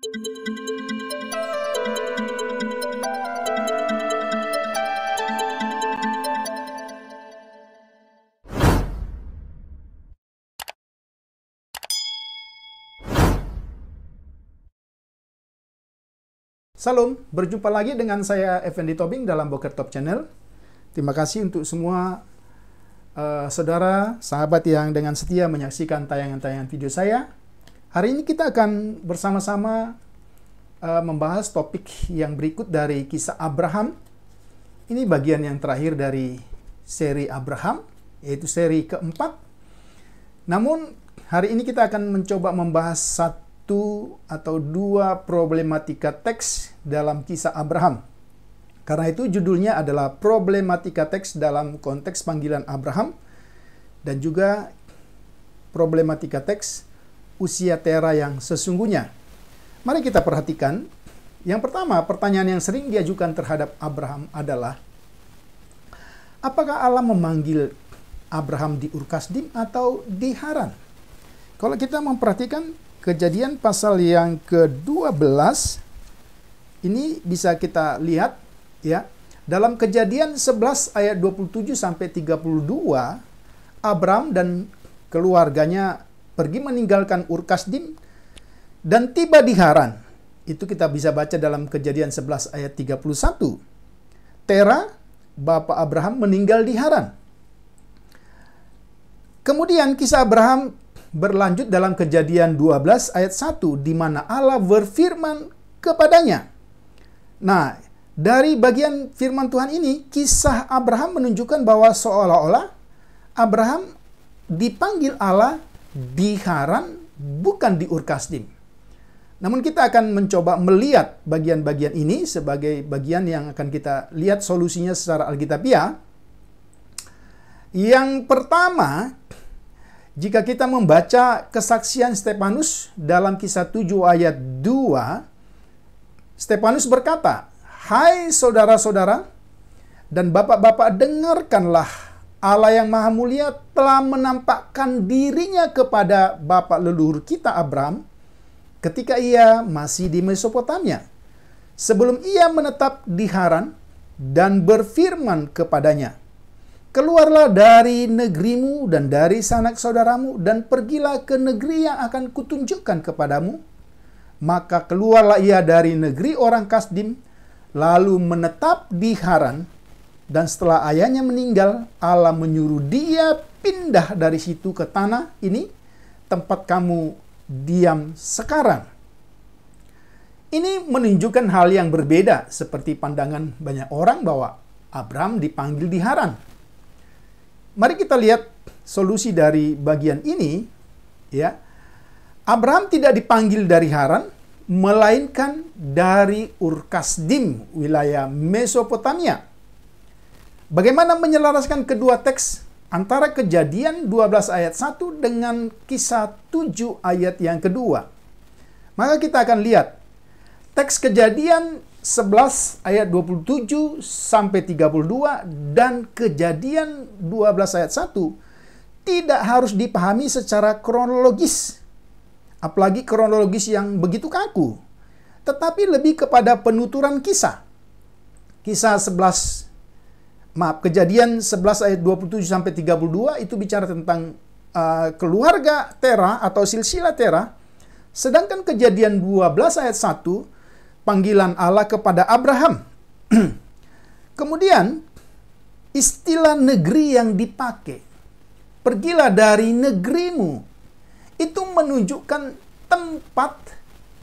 Salam, berjumpa lagi dengan saya Effendi Tobing dalam Boker Top Channel. Terima kasih untuk semua saudara, sahabat yang dengan setia menyaksikan tayangan-tayangan video saya. Hari ini kita akan bersama-sama membahas topik yang berikut dari kisah Abraham. Ini bagian yang terakhir dari seri Abraham, yaitu seri keempat. Namun, hari ini kita akan mencoba membahas satu atau dua problematika teks dalam kisah Abraham. Karena itu judulnya adalah problematika teks dalam konteks panggilan Abraham dan juga problematika teks usia Tera yang sesungguhnya. Mari kita perhatikan. Yang pertama, pertanyaan yang sering diajukan terhadap Abraham adalah, apakah Allah memanggil Abraham di Ur Kasdim atau di Haran? Kalau kita memperhatikan Kejadian pasal yang ke-12, ini bisa kita lihat ya. Dalam Kejadian 11 ayat 27 sampai 32, Abraham dan keluarganya pergi meninggalkan Ur Kasdim dan tiba di Haran. Itu kita bisa baca dalam Kejadian 11 ayat 31. Tera, bapak Abraham, meninggal di Haran. Kemudian kisah Abraham berlanjut dalam Kejadian 12 ayat 1, di mana Allah berfirman kepadanya. Nah, dari bagian firman Tuhan ini, kisah Abraham menunjukkan bahwa seolah-olah Abraham dipanggil Allah di Haran, bukan di Ur Kasdim. Namun kita akan mencoba melihat bagian-bagian ini sebagai bagian yang akan kita lihat solusinya secara alkitabiah. Yang pertama, jika kita membaca kesaksian Stefanus dalam Kisah 7 ayat 2, Stefanus berkata, "Hai saudara-saudara dan bapak-bapak, dengarkanlah, Allah yang Maha Mulia telah menampakkan dirinya kepada bapak leluhur kita Abraham ketika ia masih di Mesopotamia, sebelum ia menetap di Haran, dan berfirman kepadanya, keluarlah dari negerimu dan dari sanak saudaramu dan pergilah ke negeri yang akan kutunjukkan kepadamu. Maka keluarlah ia dari negeri orang Kasdim, lalu menetap di Haran. Dan setelah ayahnya meninggal, Allah menyuruh dia pindah dari situ ke tanah ini, tempat kamu diam sekarang." Ini menunjukkan hal yang berbeda, seperti pandangan banyak orang bahwa Abraham dipanggil di Haran. Mari kita lihat solusi dari bagian ini, ya. Abraham tidak dipanggil dari Haran, melainkan dari Ur Kasdim, wilayah Mesopotamia. Bagaimana menyelaraskan kedua teks antara Kejadian 12 ayat 1 dengan Kisah 7 ayat yang kedua? Maka kita akan lihat teks Kejadian 11 ayat 27 sampai 32 dan Kejadian 12 ayat 1 tidak harus dipahami secara kronologis, apalagi kronologis yang begitu kaku, tetapi lebih kepada penuturan kisah. Kejadian 11 ayat 27 sampai 32 itu bicara tentang keluarga Tera atau silsilah Tera, sedangkan Kejadian 12 ayat 1 panggilan Allah kepada Abraham. Kemudian, istilah negeri yang dipakai, pergilah dari negerimu, itu menunjukkan tempat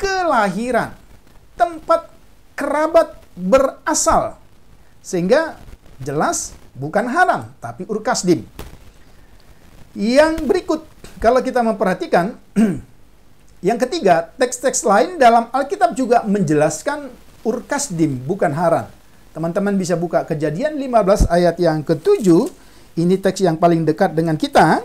kelahiran, tempat kerabat berasal. Sehingga jelas bukan Haran, tapi Ur Kasdim. Yang berikut, kalau kita memperhatikan, yang ketiga, teks-teks lain dalam Alkitab juga menjelaskan Ur Kasdim, bukan Haran. Teman-teman bisa buka Kejadian 15 ayat yang ke-7. Ini teks yang paling dekat dengan kita.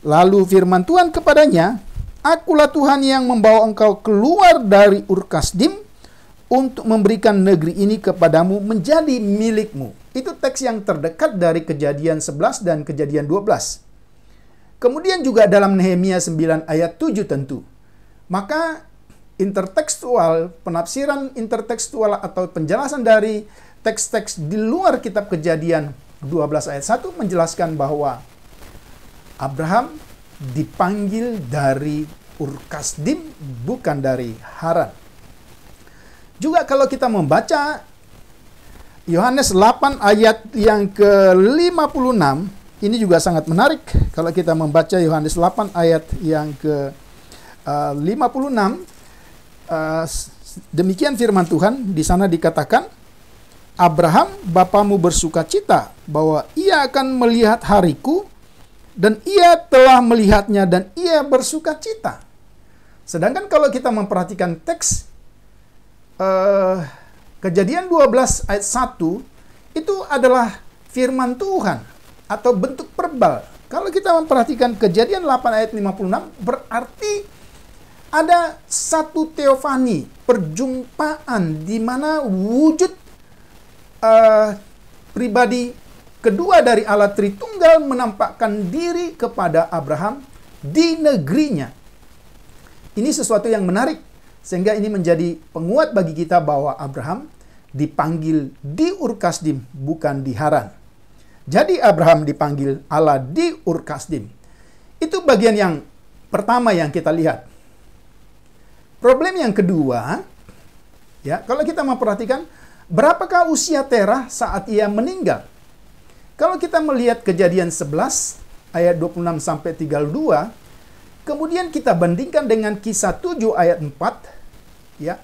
Lalu firman Tuhan kepadanya, "Akulah Tuhan yang membawa engkau keluar dari Ur Kasdim untuk memberikan negeri ini kepadamu menjadi milikmu." Itu teks yang terdekat dari Kejadian 11 dan Kejadian 12. Kemudian juga dalam Nehemia 9 ayat 7 tentu. Maka intertekstual, penafsiran intertekstual atau penjelasan dari teks-teks di luar kitab Kejadian 12 ayat 1 menjelaskan bahwa Abraham dipanggil dari Ur Kasdim, bukan dari Haran. Juga kalau kita membaca Yohanes 8 ayat yang ke-56, ini juga sangat menarik. Kalau kita membaca Yohanes 8 ayat yang ke-56, demikian firman Tuhan, di sana dikatakan, Abraham bapamu bersukacita bahwa ia akan melihat hariku, dan ia telah melihatnya dan ia bersukacita. Sedangkan kalau kita memperhatikan teks Kejadian 12 ayat 1, itu adalah firman Tuhan atau bentuk verbal. Kalau kita memperhatikan Kejadian 8 ayat 56, berarti ada satu teofani, perjumpaan di mana wujud pribadi kedua dari Allah Tritunggal menampakkan diri kepada Abraham di negerinya. Ini sesuatu yang menarik, sehingga ini menjadi penguat bagi kita bahwa Abraham dipanggil di Ur Kasdim, bukan di Haran. Jadi Abraham dipanggil Allah di Ur Kasdim. Itu bagian yang pertama yang kita lihat. Problem yang kedua, ya, kalau kita memperhatikan berapakah usia Terah saat ia meninggal? Kalau kita melihat Kejadian 11 ayat 26 sampai 32, kemudian kita bandingkan dengan Kisah 7 ayat 4, ya,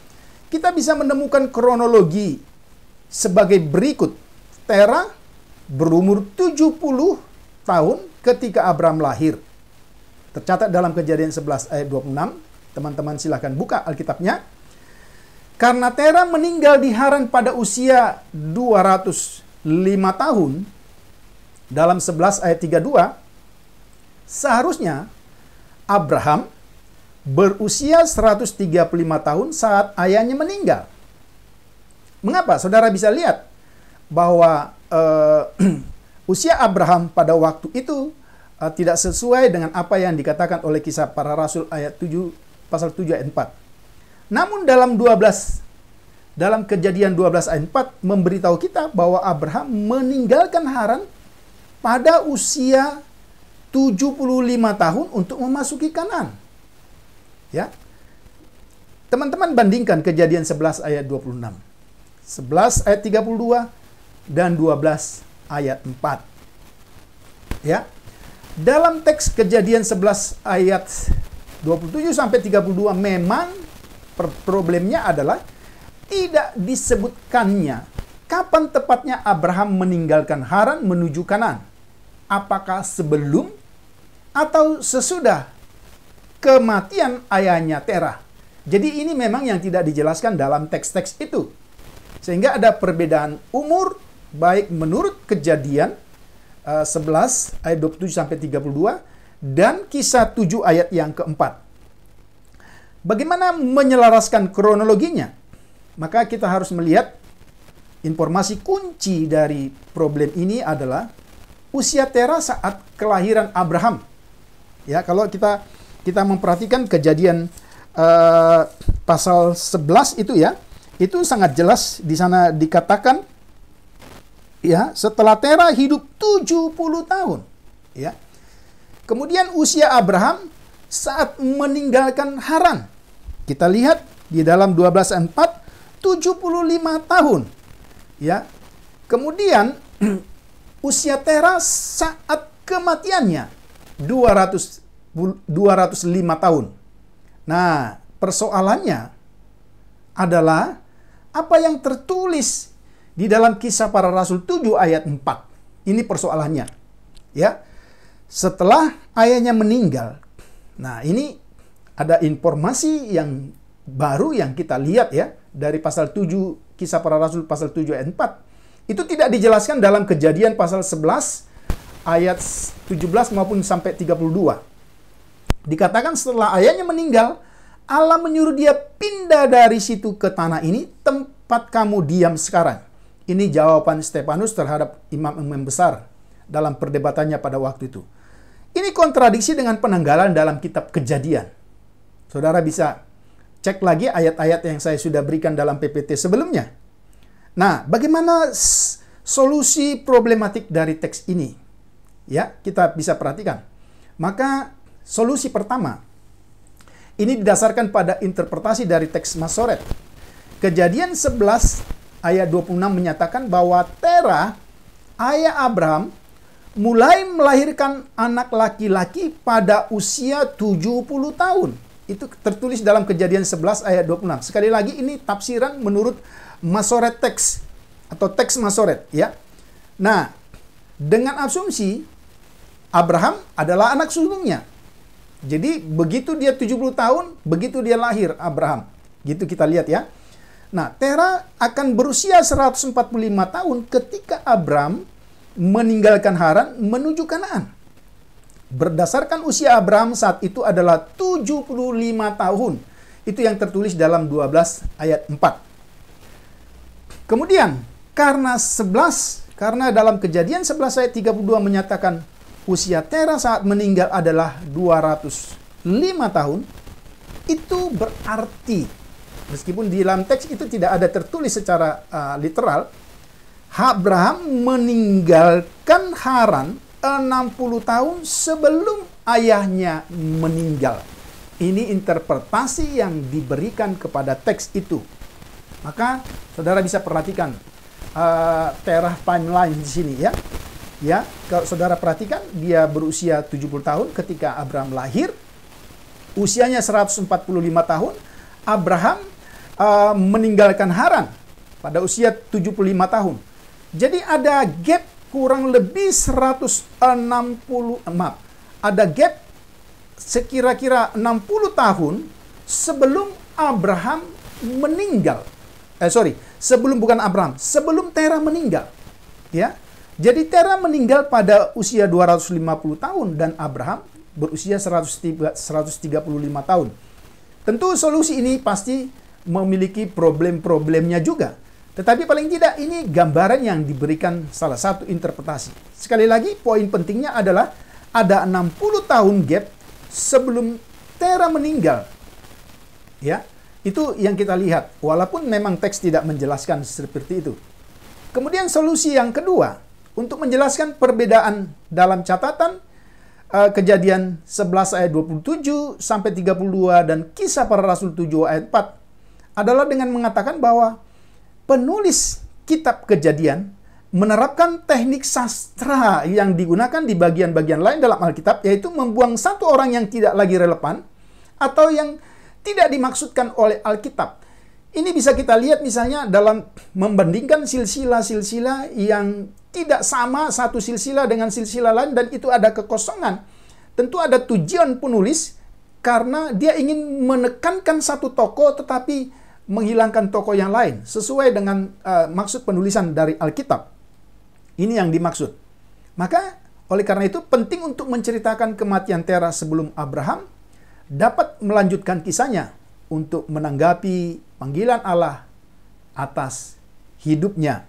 kita bisa menemukan kronologi sebagai berikut. Terah berumur 70 tahun ketika Abraham lahir. Tercatat dalam Kejadian 11 ayat 26. Teman-teman silahkan buka Alkitabnya. Karena Terah meninggal di Haran pada usia 205 tahun, dalam 11 ayat 32, seharusnya Abraham berusia 135 tahun saat ayahnya meninggal. Mengapa? Saudara bisa lihat bahwa usia Abraham pada waktu itu tidak sesuai dengan apa yang dikatakan oleh Kisah Para Rasul ayat 7, pasal 7 ayat 4. Namun dalam Kejadian 12 ayat 4 memberitahu kita bahwa Abraham meninggalkan Haran pada usia 75 tahun untuk memasuki Kanaan. Ya. Teman-teman bandingkan Kejadian 11 ayat 26. 11 ayat 32 dan 12 ayat 4. Ya. Dalam teks Kejadian 11 ayat 27 sampai 32 memang problemnya adalah tidak disebutkannya kapan tepatnya Abraham meninggalkan Haran menuju Kanaan. Apakah sebelum atau sesudah kematian ayahnya Terah? Jadi ini memang yang tidak dijelaskan dalam teks-teks itu. Sehingga ada perbedaan umur baik menurut Kejadian 11 ayat 27 sampai 32 dan Kisah 7 ayat yang keempat. Bagaimana menyelaraskan kronologinya? Maka kita harus melihat informasi kunci dari problem ini adalah usia Terah saat kelahiran Abraham. Ya, kalau kita memperhatikan Kejadian pasal 11 itu, ya, itu sangat jelas di sana dikatakan, ya, setelah Terah hidup 70 tahun, ya. Kemudian usia Abraham saat meninggalkan Haran. Kita lihat di dalam 12 ayat 4, 75 tahun. Ya. Kemudian usia Terah saat kematiannya 205 tahun. Nah, persoalannya adalah apa yang tertulis di dalam Kisah Para Rasul 7 ayat 4. Ini persoalannya. Ya. Setelah ayahnya meninggal. Nah, ini ada informasi yang baru yang kita lihat, ya, dari pasal 7 Kisah Para Rasul pasal 7 ayat 4. Itu tidak dijelaskan dalam Kejadian pasal 11 ayat 17 maupun sampai 32. Dikatakan setelah ayahnya meninggal, Allah menyuruh dia pindah dari situ ke tanah ini, tempat kamu diam sekarang. Ini jawaban Stefanus terhadap imam-imam besar dalam perdebatannya pada waktu itu. Ini kontradiksi dengan penanggalan dalam kitab Kejadian. Saudara bisa cek lagi ayat-ayat yang saya sudah berikan dalam PPT sebelumnya. Nah, bagaimana solusi problematik dari teks ini? Ya, kita bisa perhatikan. Maka solusi pertama, ini didasarkan pada interpretasi dari teks Masoret. Kejadian 11 ayat 26 menyatakan bahwa Terah, ayah Abraham, mulai melahirkan anak laki-laki pada usia 70 tahun. Itu tertulis dalam Kejadian 11 ayat 26. Sekali lagi ini tafsiran menurut Masoret teks atau teks Masoret, ya. Nah, dengan asumsi Abraham adalah anak sulungnya. Jadi begitu dia 70 tahun, begitu dia lahir Abraham. Gitu kita lihat ya. Nah, Terah akan berusia 145 tahun ketika Abraham meninggalkan Haran menuju Kanaan. Berdasarkan usia Abraham saat itu adalah 75 tahun. Itu yang tertulis dalam 12 ayat 4. Kemudian, karena dalam Kejadian 11 ayat 32 menyatakan usia Terah saat meninggal adalah 205 tahun, itu berarti, meskipun di dalam teks itu tidak ada tertulis secara literal, Abraham meninggalkan Haran 60 tahun sebelum ayahnya meninggal. Ini interpretasi yang diberikan kepada teks itu. Maka saudara bisa perhatikan Terah timeline di sini ya. Ya, kalau saudara perhatikan dia berusia 70 tahun ketika Abraham lahir. Usianya 145 tahun. Abraham meninggalkan Haran pada usia 75 tahun. Jadi ada gap kurang lebih ada gap sekira-kira 60 tahun sebelum Abraham meninggal. Sebelum Terah meninggal. Ya. Jadi Terah meninggal pada usia 250 tahun dan Abraham berusia 135 tahun. Tentu solusi ini pasti memiliki problem-problemnya juga. Tetapi paling tidak ini gambaran yang diberikan salah satu interpretasi. Sekali lagi, poin pentingnya adalah ada 60 tahun gap sebelum Terah meninggal. Ya, itu yang kita lihat. Walaupun memang teks tidak menjelaskan seperti itu. Kemudian solusi yang kedua, untuk menjelaskan perbedaan dalam catatan Kejadian 11 ayat 27 sampai 32 dan Kisah Para Rasul 7 ayat 4 adalah dengan mengatakan bahwa penulis kitab Kejadian menerapkan teknik sastra yang digunakan di bagian-bagian lain dalam Alkitab, yaitu membuang satu orang yang tidak lagi relevan atau yang tidak dimaksudkan oleh Alkitab. Ini bisa kita lihat misalnya dalam membandingkan silsilah-silsilah yang tidak sama satu silsilah dengan silsilah lain dan itu ada kekosongan. Tentu ada tujuan penulis karena dia ingin menekankan satu tokoh tetapi menghilangkan tokoh yang lain sesuai dengan maksud penulisan dari Alkitab. Ini yang dimaksud. Maka oleh karena itu penting untuk menceritakan kematian Terah sebelum Abraham dapat melanjutkan kisahnya untuk menanggapi panggilan Allah atas hidupnya.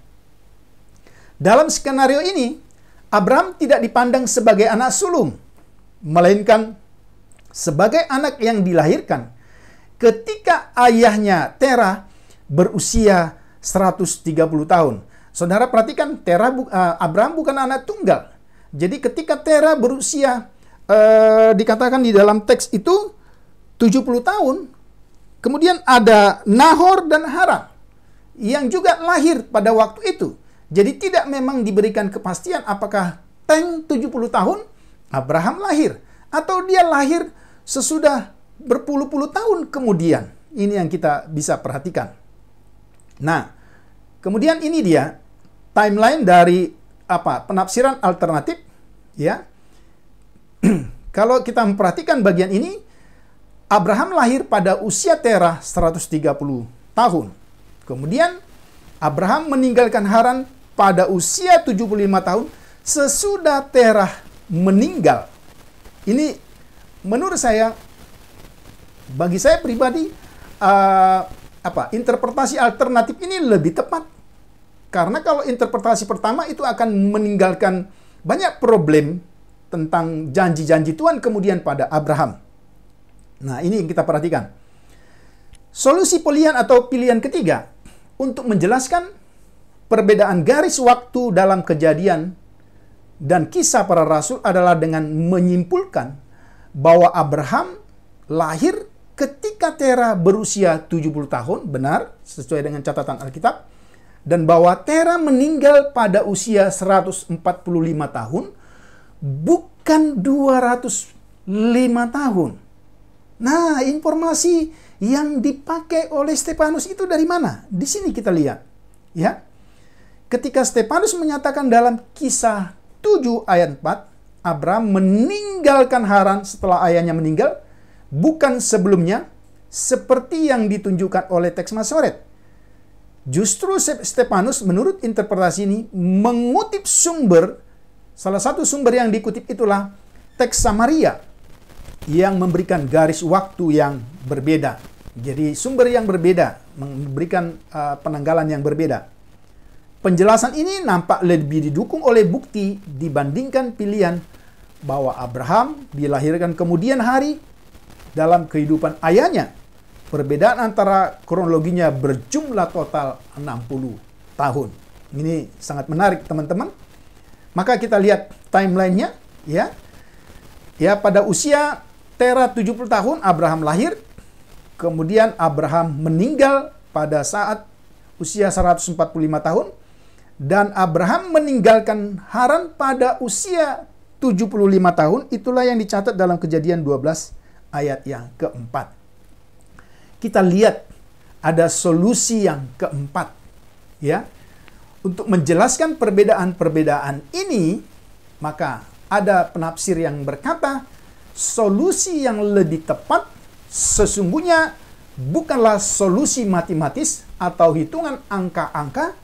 Dalam skenario ini, Abraham tidak dipandang sebagai anak sulung, melainkan sebagai anak yang dilahirkan ketika ayahnya Terah berusia 130 tahun. Saudara perhatikan, Abraham bukan anak tunggal. Jadi ketika Terah berusia, dikatakan di dalam teks itu 70 tahun, kemudian ada Nahor dan Haran yang juga lahir pada waktu itu. Jadi tidak memang diberikan kepastian apakah 70 tahun Abraham lahir atau dia lahir sesudah berpuluh-puluh tahun kemudian. Ini yang kita bisa perhatikan. Nah, kemudian ini dia timeline dari penafsiran alternatif ya. Kalau kita memperhatikan bagian ini, Abraham lahir pada usia Terah 130 tahun. Kemudian Abraham meninggalkan Haran pada usia 75 tahun sesudah Terah meninggal. Ini menurut saya, bagi saya pribadi, interpretasi alternatif ini lebih tepat. Karena kalau interpretasi pertama itu akan meninggalkan banyak problem tentang janji-janji Tuhan kemudian pada Abraham. Nah, ini yang kita perhatikan. Solusi pilihan ketiga untuk menjelaskan perbedaan garis waktu dalam Kejadian dan Kisah Para Rasul adalah dengan menyimpulkan bahwa Abraham lahir ketika Tera berusia 70 tahun, benar, sesuai dengan catatan Alkitab, dan bahwa Tera meninggal pada usia 145 tahun, bukan 205 tahun. Nah, informasi yang dipakai oleh Stefanus itu dari mana? Di sini kita lihat, ya. Ketika Stefanus menyatakan dalam Kisah 7 ayat 4, Abraham meninggalkan Haran setelah ayahnya meninggal, bukan sebelumnya, seperti yang ditunjukkan oleh teks Masoret. Justru Stefanus menurut interpretasi ini mengutip sumber, salah satu sumber yang dikutip itulah teks Samaria yang memberikan garis waktu yang berbeda. Jadi sumber yang berbeda memberikan penanggalan yang berbeda. Penjelasan ini nampak lebih didukung oleh bukti dibandingkan pilihan bahwa Abraham dilahirkan kemudian hari dalam kehidupan ayahnya. Perbedaan antara kronologinya berjumlah total 60 tahun. Ini sangat menarik, teman-teman. Maka kita lihat timelinenya, ya. Ya, pada usia Tera 70 tahun Abraham lahir. Kemudian Abraham meninggal pada saat usia 145 tahun. Dan Abraham meninggalkan Haran pada usia 75 tahun. Itulah yang dicatat dalam Kejadian 12 ayat yang keempat. Kita lihat ada solusi yang keempat, ya. Untuk menjelaskan perbedaan-perbedaan ini, maka ada penafsir yang berkata, solusi yang lebih tepat sesungguhnya bukanlah solusi matematis atau hitungan angka-angka,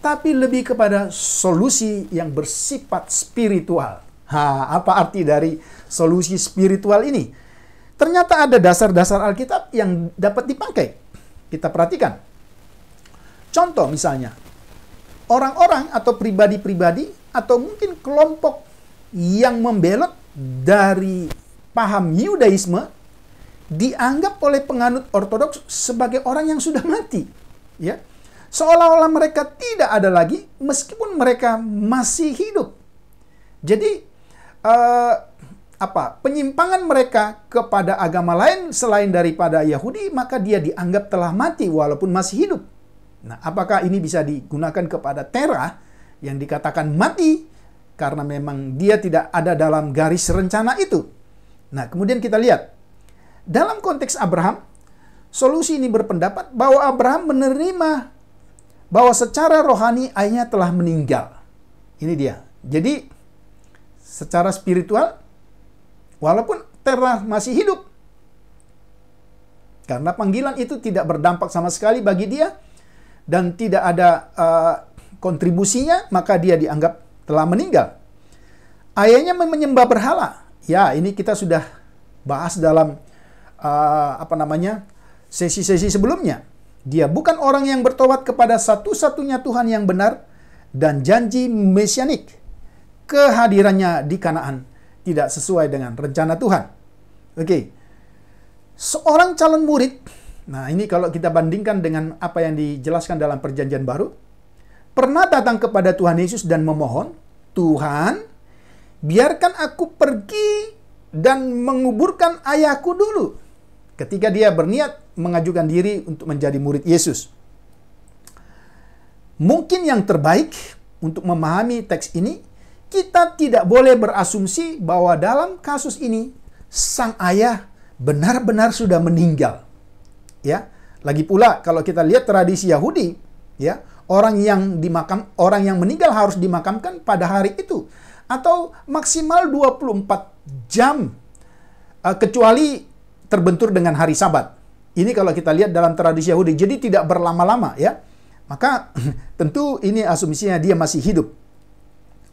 tapi lebih kepada solusi yang bersifat spiritual. Apa arti dari solusi spiritual ini? Ternyata ada dasar-dasar Alkitab yang dapat dipakai. Kita perhatikan. Contoh misalnya, orang-orang atau pribadi-pribadi atau mungkin kelompok yang membelot dari paham Yudaisme dianggap oleh penganut Ortodoks sebagai orang yang sudah mati. Ya. Seolah-olah mereka tidak ada lagi meskipun mereka masih hidup. Jadi, penyimpangan mereka kepada agama lain selain daripada Yahudi, maka dia dianggap telah mati walaupun masih hidup. Nah, apakah ini bisa digunakan kepada Tera yang dikatakan mati karena memang dia tidak ada dalam garis rencana itu? Nah, kemudian kita lihat. Dalam konteks Abraham, solusi ini berpendapat bahwa Abraham menerima bahwa secara rohani ayahnya telah meninggal. Ini dia. Jadi, secara spiritual, walaupun Tera masih hidup, karena panggilan itu tidak berdampak sama sekali bagi dia, dan tidak ada kontribusinya, maka dia dianggap telah meninggal. Ayahnya menyembah berhala. Ya, ini kita sudah bahas dalam sesi-sesi sebelumnya. Dia bukan orang yang bertobat kepada satu-satunya Tuhan yang benar dan janji mesianik. Kehadirannya di Kanaan tidak sesuai dengan rencana Tuhan. Oke. Seorang calon murid, nah ini kalau kita bandingkan dengan apa yang dijelaskan dalam Perjanjian Baru, pernah datang kepada Tuhan Yesus dan memohon, Tuhan, biarkan aku pergi dan menguburkan ayahku dulu. Ketika dia berniat mengajukan diri untuk menjadi murid Yesus. Mungkin yang terbaik untuk memahami teks ini, kita tidak boleh berasumsi bahwa dalam kasus ini sang ayah benar-benar sudah meninggal. Ya, lagi pula kalau kita lihat tradisi Yahudi, ya, orang yang meninggal harus dimakamkan pada hari itu atau maksimal 24 jam kecuali terbentur dengan hari Sabat. Ini kalau kita lihat dalam tradisi Yahudi, jadi tidak berlama-lama, ya. Maka tentu ini asumsinya dia masih hidup.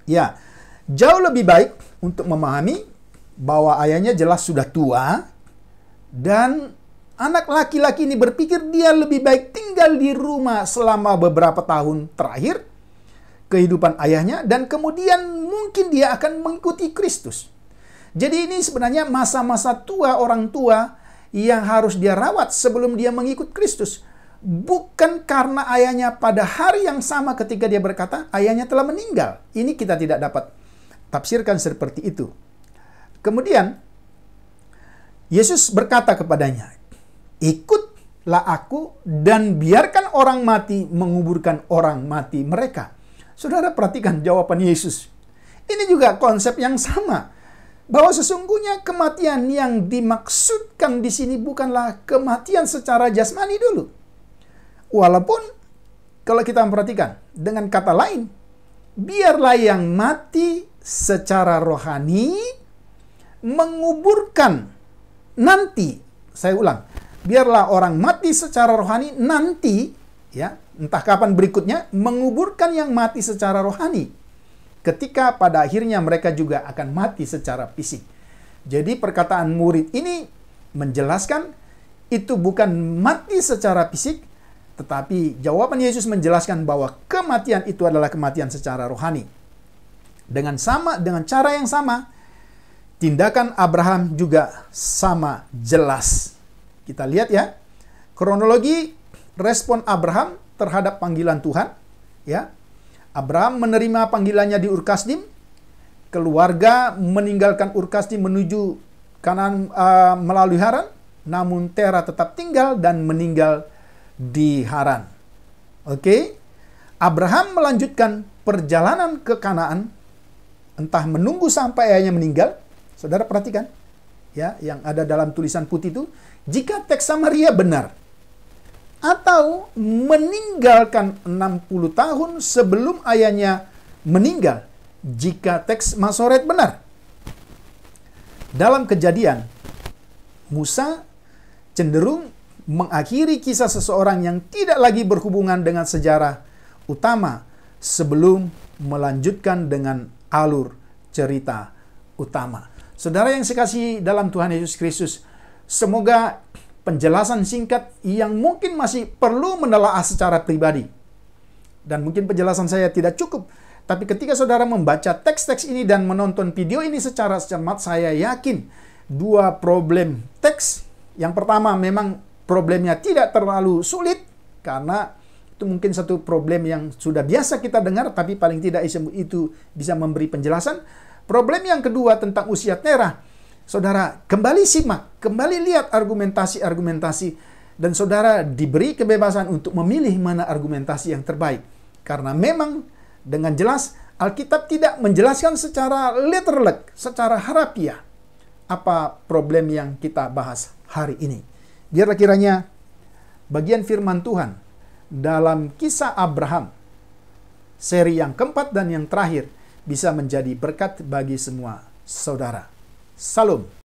Ya, jauh lebih baik untuk memahami bahwa ayahnya jelas sudah tua dan anak laki-laki ini berpikir dia lebih baik tinggal di rumah selama beberapa tahun terakhir kehidupan ayahnya dan kemudian mungkin dia akan mengikuti Kristus. Jadi ini sebenarnya masa-masa tua orang tua yang harus dia rawat sebelum dia mengikut Kristus. Bukan karena ayahnya pada hari yang sama ketika dia berkata, ayahnya telah meninggal. Ini kita tidak dapat tafsirkan seperti itu. Kemudian, Yesus berkata kepadanya, ikutlah aku dan biarkan orang mati menguburkan orang mati mereka. Saudara perhatikan jawaban Yesus. Ini juga konsep yang sama. Bahwa sesungguhnya kematian yang dimaksudkan di sini bukanlah kematian secara jasmani dulu. Walaupun kalau kita memperhatikan dengan kata lain, biarlah yang mati secara rohani menguburkan nanti. Saya ulang, biarlah orang mati secara rohani nanti, ya, entah kapan berikutnya, menguburkan yang mati secara rohani. Ketika pada akhirnya mereka juga akan mati secara fisik. Jadi perkataan murid ini menjelaskan itu bukan mati secara fisik, tetapi jawaban Yesus menjelaskan bahwa kematian itu adalah kematian secara rohani. Dengan cara yang sama, tindakan Abraham juga sama jelas. Kita lihat ya, kronologi respon Abraham terhadap panggilan Tuhan. Ya, Abraham menerima panggilannya di Ur Kasdim. Keluarga meninggalkan Ur Kasdim menuju Kanaan melalui Haran. Namun Tera tetap tinggal dan meninggal di Haran. Oke. Abraham melanjutkan perjalanan ke Kanaan, entah menunggu sampai ayahnya meninggal. Saudara perhatikan ya, yang ada dalam tulisan putih itu, jika teks Samaria benar, atau meninggalkan 60 tahun sebelum ayahnya meninggal jika teks Masoret benar. Dalam Kejadian, Musa cenderung mengakhiri kisah seseorang yang tidak lagi berhubungan dengan sejarah utama sebelum melanjutkan dengan alur cerita utama. Saudara yang sekasihi dalam Tuhan Yesus Kristus, semoga penjelasan singkat yang mungkin masih perlu menelaah secara pribadi, dan mungkin penjelasan saya tidak cukup, tapi ketika saudara membaca teks-teks ini dan menonton video ini secara cermat, saya yakin dua problem teks. Yang pertama, memang problemnya tidak terlalu sulit, karena itu mungkin satu problem yang sudah biasa kita dengar, tapi paling tidak itu bisa memberi penjelasan. Problem yang kedua tentang usia Tera. Saudara, kembali simak, kembali lihat argumentasi-argumentasi, dan saudara diberi kebebasan untuk memilih mana argumentasi yang terbaik. Karena memang dengan jelas Alkitab tidak menjelaskan secara literal, secara harafiah, apa problem yang kita bahas hari ini. Biarlah kiranya bagian firman Tuhan dalam kisah Abraham, seri yang keempat dan yang terakhir, bisa menjadi berkat bagi semua saudara. Salam.